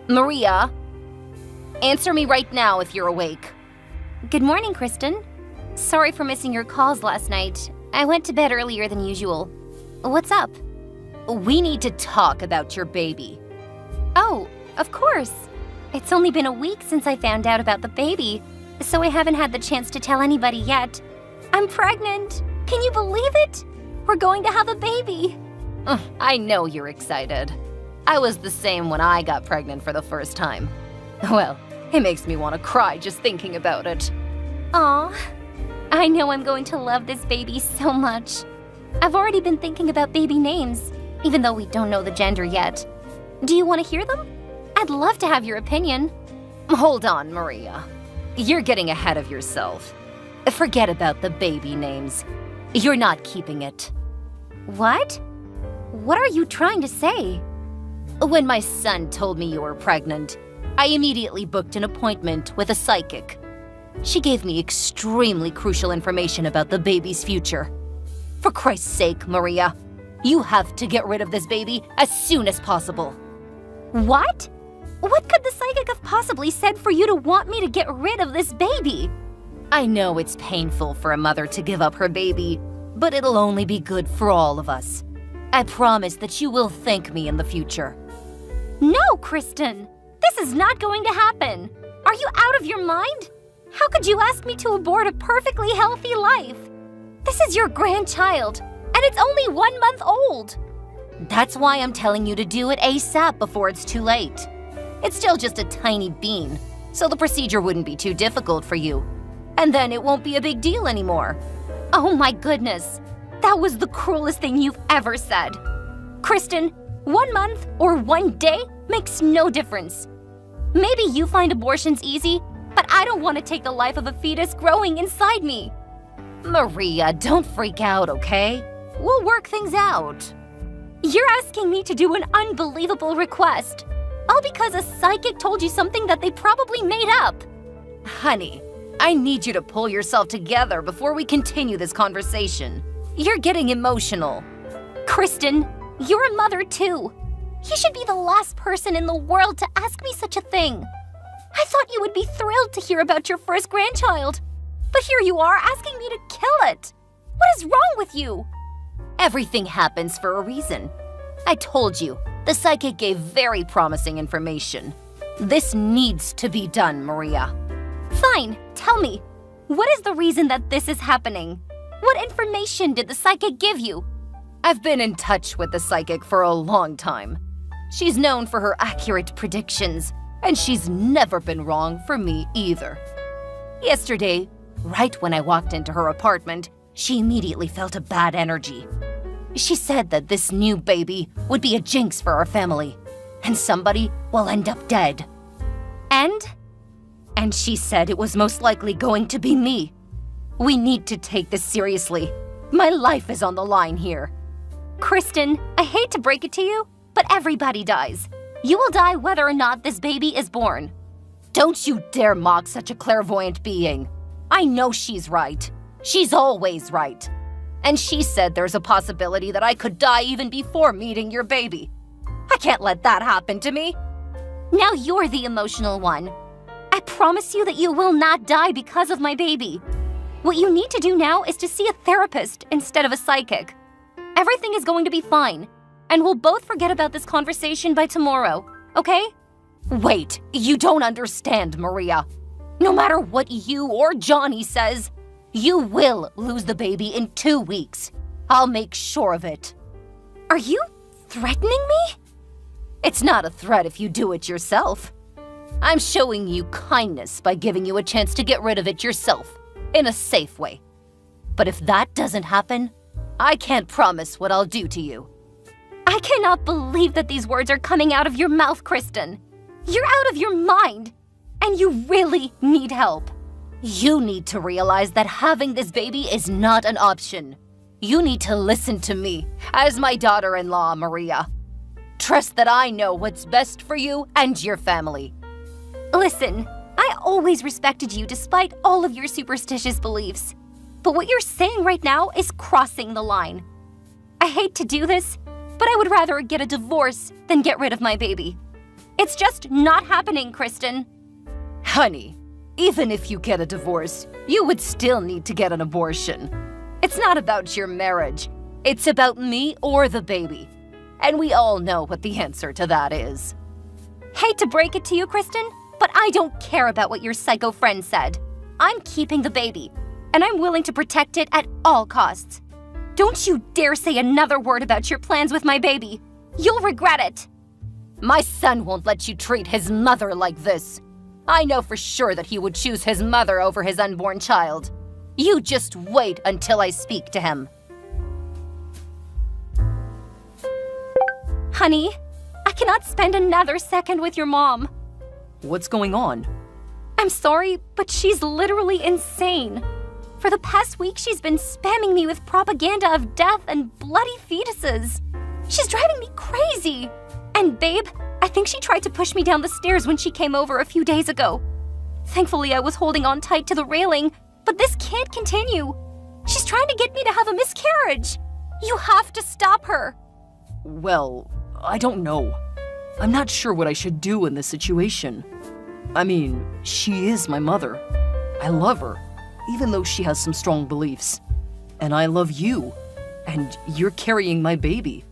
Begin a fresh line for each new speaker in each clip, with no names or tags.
Maria, answer me right now if you're awake.
Good morning, Kristen. Sorry for missing your calls last night. I went to bed earlier than usual. What's up?
We need to talk about your baby.
Oh, of course. It's only been a week since I found out about the baby, so I haven't had the chance to tell anybody yet. I'm pregnant. Can you believe it? We're going to have a baby.
I know you're excited. I was the same when I got pregnant for the first time. Well, it makes me want to cry just thinking about it.
Aw, I know I'm going to love this baby so much. I've already been thinking about baby names, even though we don't know the gender yet. Do you want to hear them? I'd love to have your opinion.
Hold on, Maria. You're getting ahead of yourself. Forget about the baby names. You're not keeping it.
What? What are you trying to say?
When my son told me you were pregnant, I immediately booked an appointment with a psychic. She gave me extremely crucial information about the baby's future. For Christ's sake, Maria, you have to get rid of this baby as soon as possible.
What? What could the psychic have possibly said for you to want me to get rid of this baby?
I know it's painful for a mother to give up her baby, but it'll only be good for all of us. I promise that you will thank me in the future.
No, Kristen! This is not going to happen! Are you out of your mind? How could you ask me to abort a perfectly healthy life? This is your grandchild, and it's only 1 month old!
That's why I'm telling you to do it ASAP before it's too late. It's still just a tiny bean, so the procedure wouldn't be too difficult for you. And then it won't be a big deal anymore.
Oh my goodness! That was the cruelest thing you've ever said. Kristen, 1 month or 1 day makes no difference. Maybe you find abortions easy, but I don't want to take the life of a fetus growing inside me.
Maria, don't freak out, okay? We'll work things out.
You're asking me to do an unbelievable request, all because a psychic told you something that they probably made up.
Honey, I need you to pull yourself together before we continue this conversation. You're getting emotional.
Kristen, you're a mother too. You should be the last person in the world to ask me such a thing. I thought you would be thrilled to hear about your first grandchild. But here you are asking me to kill it. What is wrong with you?
Everything happens for a reason. I told you, the psychic gave very promising information. This needs to be done, Maria.
Fine, tell me. What is the reason that this is happening? What information did the psychic give you?
I've been in touch with the psychic for a long time. She's known for her accurate predictions, and she's never been wrong for me either. Yesterday, right when I walked into her apartment, she immediately felt a bad energy. She said that this new baby would be a jinx for our family, and somebody will end up dead. And she said it was most likely going to be me. We need to take this seriously. My life is on the line here.
Kristen, I hate to break it to you, but everybody dies. You will die whether or not this baby is born.
Don't you dare mock such a clairvoyant being. I know she's right. She's always right. And she said there's a possibility that I could die even before meeting your baby. I can't let that happen to me.
Now you're the emotional one. I promise you that you will not die because of my baby. What you need to do now is to see a therapist instead of a psychic. Everything is going to be fine, and we'll both forget about this conversation by tomorrow, okay?
Wait, you don't understand, Maria. No matter what you or Johnny says, you will lose the baby in 2 weeks. I'll make sure of it.
Are you threatening me?
It's not a threat if you do it yourself. I'm showing you kindness by giving you a chance to get rid of it yourself, in a safe way. But if that doesn't happen, I can't promise what I'll do to you.
I cannot believe that these words are coming out of your mouth, Kristen. You're out of your mind, and you really need help.
You need to realize that having this baby is not an option. You need to listen to me, as my daughter-in-law, Maria. Trust that I know what's best for you and your family.
Listen, I always respected you despite all of your superstitious beliefs. But what you're saying right now is crossing the line. I hate to do this, but I would rather get a divorce than get rid of my baby. It's just not happening, Kristen.
Honey, even if you get a divorce, you would still need to get an abortion. It's not about your marriage. It's about me or the baby. And we all know what the answer to that is.
Hate to break it to you, Kristen, but I don't care about what your psycho friend said. I'm keeping the baby, and I'm willing to protect it at all costs. Don't you dare say another word about your plans with my baby. You'll regret it.
My son won't let you treat his mother like this. I know for sure that he would choose his mother over his unborn child. You just wait until I speak to him.
Honey, I cannot spend another second with your mom.
What's going on?
I'm sorry, but she's literally insane. For the past week, she's been spamming me with propaganda of death and bloody fetuses. She's driving me crazy. And babe, I think she tried to push me down the stairs when she came over a few days ago. Thankfully, I was holding on tight to the railing, but this can't continue. She's trying to get me to have a miscarriage. You have to stop her.
Well, I don't know. I'm not sure what I should do in this situation. I mean, she is my mother. I love her, even though she has some strong beliefs. And I love you, and you're carrying my baby.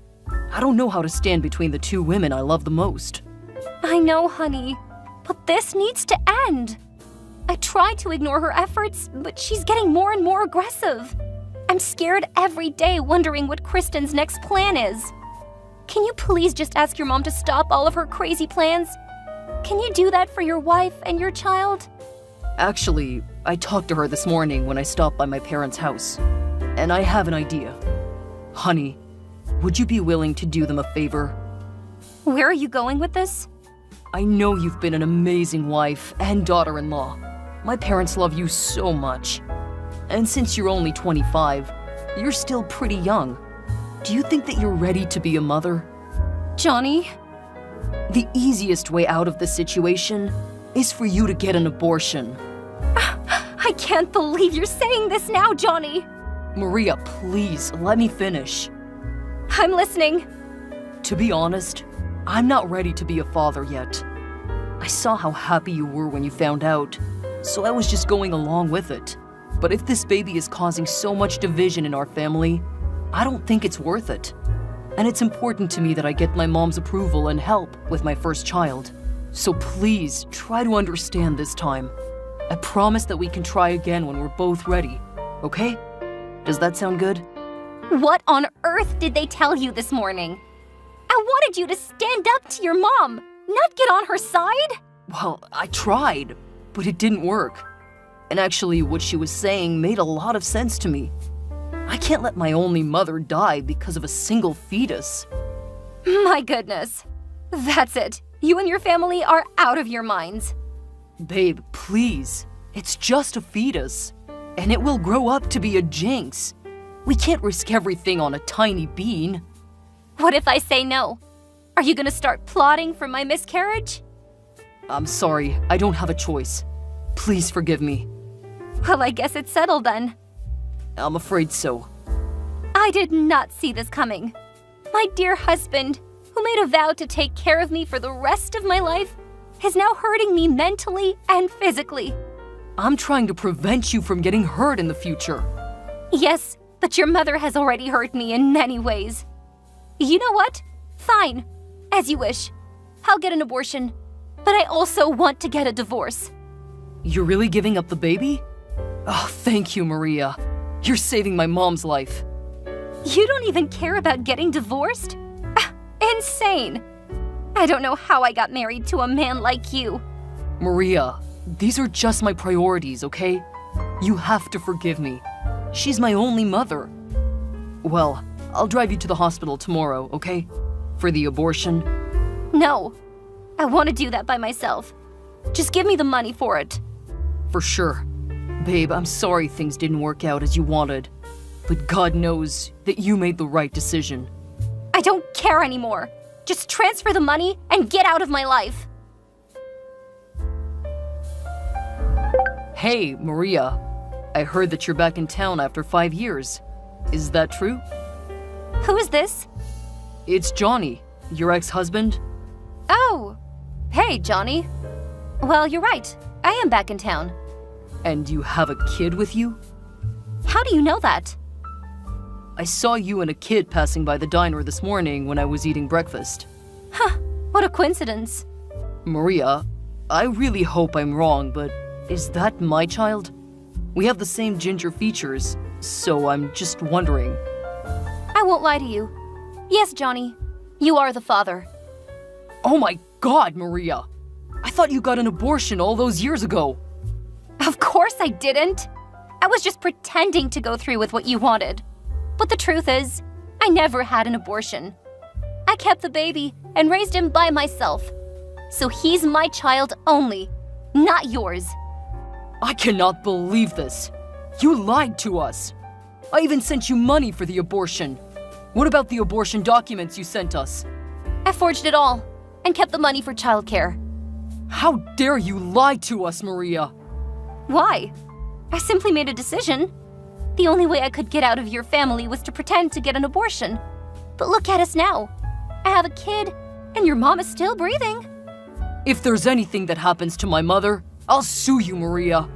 I don't know how to stand between the two women I love the most.
I know, honey, but this needs to end. I try to ignore her efforts, but she's getting more and more aggressive. I'm scared every day wondering what Kristen's next plan is. Can you please just ask your mom to stop all of her crazy plans? Can you do that for your wife and your child?
Actually, I talked to her this morning when I stopped by my parents' house, and I have an idea. Honey, would you be willing to do them a favor?
Where are you going with this?
I know you've been an amazing wife and daughter-in-law. My parents love you so much. And since you're only 25, you're still pretty young. Do you think that you're ready to be a mother?
Johnny?
The easiest way out of the situation is for you to get an abortion.
I can't believe you're saying this now, Johnny.
Maria, please, let me finish.
I'm listening.
To be honest, I'm not ready to be a father yet. I saw how happy you were when you found out, so I was just going along with it. But if this baby is causing so much division in our family, I don't think it's worth it. And it's important to me that I get my mom's approval and help with my first child. So please, try to understand this time. I promise that we can try again when we're both ready, okay? Does that sound good?
What on earth did they tell you this morning? I wanted you to stand up to your mom, not get on her side.
Well, I tried, but it didn't work. And actually, what she was saying made a lot of sense to me. I can't let my only mother die because of a single fetus.
My goodness. That's it. You and your family are out of your minds.
Babe, please. It's just a fetus. And it will grow up to be a jinx. We can't risk everything on a tiny bean.
What if I say no? Are you gonna start plotting for my miscarriage?
I'm sorry, I don't have a choice. Please forgive me.
Well, I guess it's settled then.
I'm afraid so.
I did not see this coming. My dear husband, who made a vow to take care of me for the rest of my life, is now hurting me mentally and physically.
I'm trying to prevent you from getting hurt in the future.
Yes, but your mother has already hurt me in many ways. You know what? Fine. As you wish. I'll get an abortion. But I also want to get a divorce.
You're really giving up the baby? Oh, thank you, Maria. You're saving my mom's life.
You don't even care about getting divorced? Insane. I don't know how I got married to a man like you.
Maria, these are just my priorities, okay? You have to forgive me. She's my only mother. Well, I'll drive you to the hospital tomorrow, okay? For the abortion.
No, I want to do that by myself. Just give me the money for it.
For sure. Babe, I'm sorry things didn't work out as you wanted. But God knows that you made the right decision.
I don't care anymore. Just transfer the money and get out of my life.
Hey, Maria. I heard that you're back in town after 5 years. Is that true?
Who is this?
It's Johnny, your ex-husband.
Oh, Hey, Johnny. Well, you're right. I am back in town.
And you have a kid with you?
How do you know that?
I saw you and a kid passing by the diner this morning when I was eating breakfast.
What a coincidence.
Maria, I really hope I'm wrong, but is that my child? We have the same ginger features, so I'm just wondering.
I won't lie to you. Yes, Johnny, you are the father.
Oh my God, Maria! I thought you got an abortion all those years ago.
Of course I didn't. I was just pretending to go through with what you wanted. But the truth is, I never had an abortion. I kept the baby and raised him by myself. So he's my child only, not yours.
I cannot believe this. You lied to us. I even sent you money for the abortion. What about the abortion documents you sent us?
I forged it all and kept the money for childcare.
How dare you lie to us, Maria?
Why? I simply made a decision. The only way I could get out of your family was to pretend to get an abortion. But look at us now. I have a kid, and your mom is still breathing.
If there's anything that happens to my mother, I'll sue you, Maria.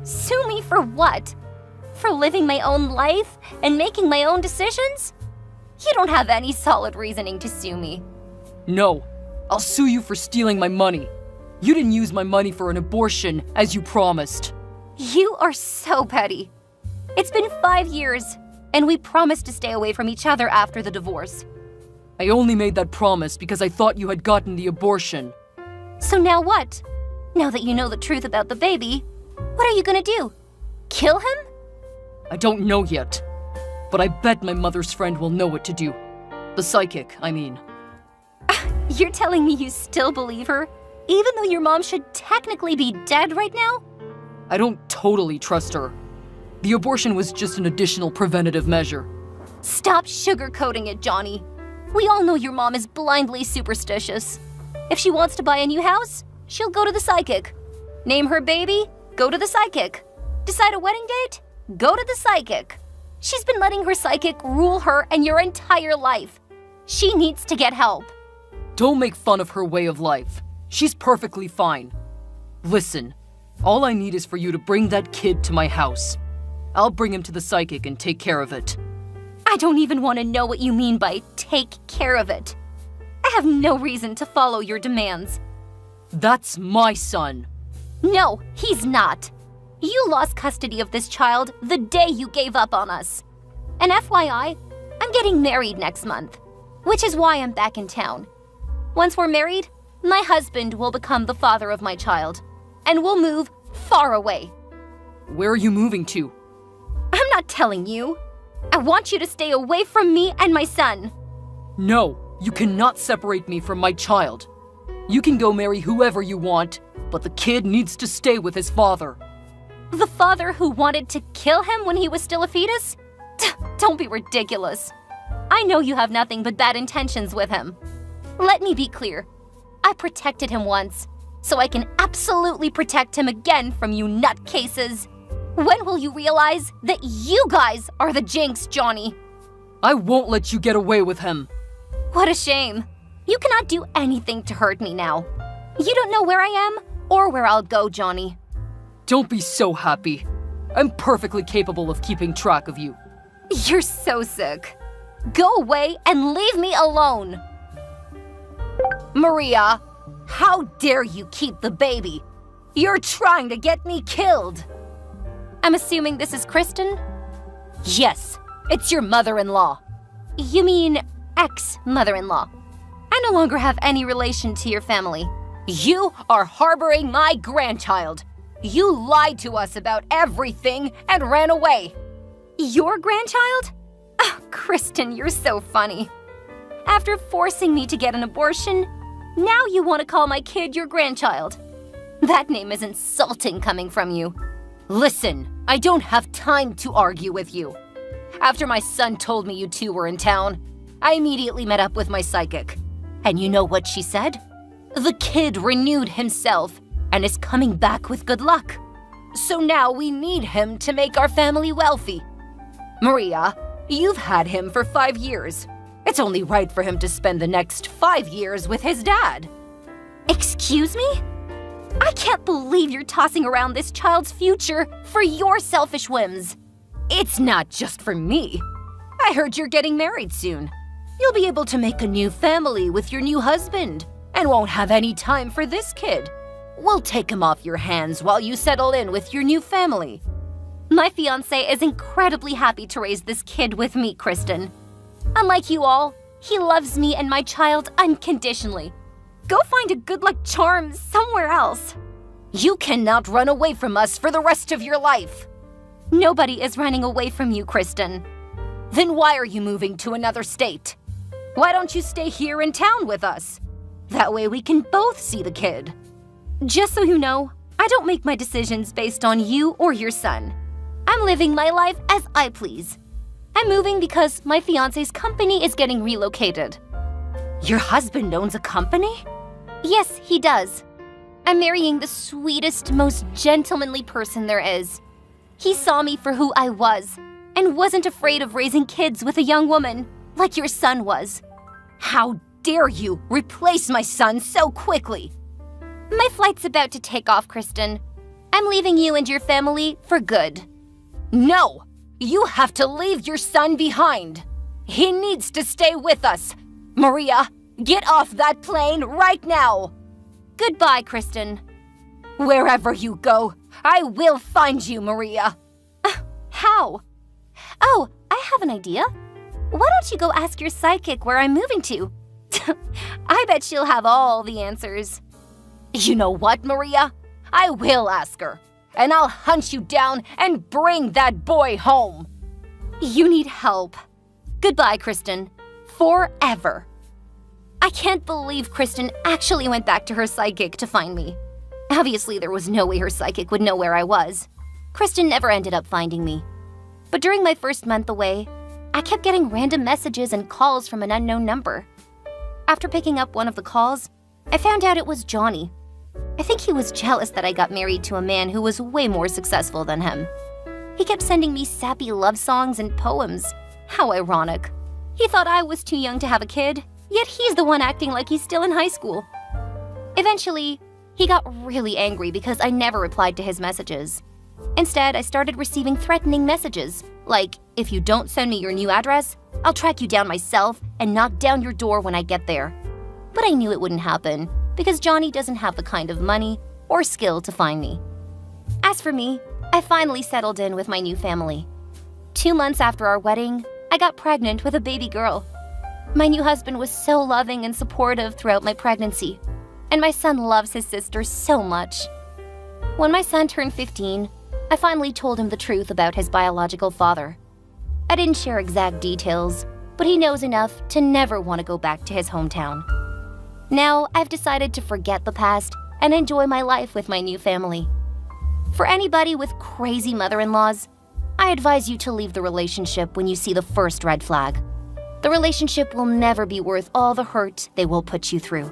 Sue me for what? For living my own life and making my own decisions? You don't have any solid reasoning to sue me.
No, I'll sue you for stealing my money. You didn't use my money for an abortion, as you promised.
You are so petty. It's been 5 years, and we promised to stay away from each other after the divorce.
I only made that promise because I thought you had gotten the abortion.
So now what? Now that you know the truth about the baby, what are you gonna do? Kill him?
I don't know yet, but I bet my mother's friend will know what to do. The psychic, I mean.
You're telling me you still believe her, even though your mom should technically be dead right now?
I don't totally trust her. The abortion was just an additional preventative measure.
Stop sugarcoating it, Johnny. We all know your mom is blindly superstitious. If she wants to buy a new house, she'll go to the psychic. Name her baby, go to the psychic. Decide a wedding date, go to the psychic. She's been letting her psychic rule her and your entire life. She needs to get help.
Don't make fun of her way of life. She's perfectly fine. Listen, all I need is for you to bring that kid to my house. I'll bring him to the psychic and take care of it.
I don't even want to know what you mean by take care of it. I have no reason to follow your demands.
That's my son.
No, he's not. You lost custody of this child the day you gave up on us. And FYI, I'm getting married next month, which is why I'm back in town. Once we're married, my husband will become the father of my child, and we'll move far away.
Where are you moving to?
I'm not telling you. I want you to stay away from me and my son.
No, you cannot separate me from my child. You can go marry whoever you want, but the kid needs to stay with his father.
The father who wanted to kill him when he was still a fetus? Don't be ridiculous. I know you have nothing but bad intentions with him. Let me be clear. I protected him once, so I can absolutely protect him again from you nutcases. When will you realize that you guys are the jinx, Johnny?
I won't let you get away with him.
What a shame. You cannot do anything to hurt me now. You don't know where I am or where I'll go, Johnny.
Don't be so happy. I'm perfectly capable of keeping track of you.
You're so sick. Go away and leave me alone.
Maria, how dare you keep the baby? You're trying to get me killed.
I'm assuming this is Kristen?
Yes, it's your mother-in-law.
You mean ex-mother-in-law. I no longer have any relation to your family.
You are harboring my grandchild. You lied to us about everything and ran away.
Your grandchild? Oh, Kristen, you're so funny. After forcing me to get an abortion, now you want to call my kid your grandchild. That name is insulting coming from you.
Listen, I don't have time to argue with you. After my son told me you two were in town, I immediately met up with my psychic. And you know what she said? The kid renewed himself and is coming back with good luck. So now we need him to make our family wealthy. Maria, you've had him for 5 years. It's only right for him to spend the next 5 years with his dad.
Excuse me? I can't believe you're tossing around this child's future for your selfish whims.
It's not just for me. I heard you're getting married soon. You'll be able to make a new family with your new husband and won't have any time for this kid. We'll take him off your hands while you settle in with your new family.
My fiancé is incredibly happy to raise this kid with me, Kristen. Unlike you all, he loves me and my child unconditionally. Go find a good luck charm somewhere else.
You cannot run away from us for the rest of your life.
Nobody is running away from you, Kristen.
Then why are you moving to another state? Why don't you stay here in town with us? That way we can both see the kid.
Just so you know, I don't make my decisions based on you or your son. I'm living my life as I please. I'm moving because my fiancé's company is getting relocated.
Your husband owns a company?
Yes, he does. I'm marrying the sweetest, most gentlemanly person there is. He saw me for who I was and wasn't afraid of raising kids with a young woman like your son was.
How dare you replace my son so quickly?
My flight's about to take off, Kristen. I'm leaving you and your family for good.
No! You have to leave your son behind. He needs to stay with us. Maria, get off that plane right now.
Goodbye, Kristen.
Wherever you go, I will find you, Maria.
How? Oh, I have an idea. Why don't you go ask your psychic where I'm moving to? I bet she'll have all the answers.
You know what, Maria? I will ask her. And I'll hunt you down and bring that boy home.
You need help. Goodbye, Kristen. Forever. I can't believe Kristen actually went back to her psychic to find me. Obviously, there was no way her psychic would know where I was. Kristen never ended up finding me. But during my first month away, I kept getting random messages and calls from an unknown number. After picking up one of the calls, I found out it was Johnny. I think he was jealous that I got married to a man who was way more successful than him. He kept sending me sappy love songs and poems. How ironic. He thought I was too young to have a kid, yet he's the one acting like he's still in high school. Eventually, he got really angry because I never replied to his messages. Instead, I started receiving threatening messages, like, if you don't send me your new address, I'll track you down myself and knock down your door when I get there. But I knew it wouldn't happen, because Johnny doesn't have the kind of money or skill to find me. As for me, I finally settled in with my new family. 2 months after our wedding, I got pregnant with a baby girl. My new husband was so loving and supportive throughout my pregnancy, and my son loves his sister so much. When my son turned 15, I finally told him the truth about his biological father. I didn't share exact details, but he knows enough to never want to go back to his hometown. Now, I've decided to forget the past and enjoy my life with my new family. For anybody with crazy mother-in-laws, I advise you to leave the relationship when you see the first red flag. The relationship will never be worth all the hurt they will put you through.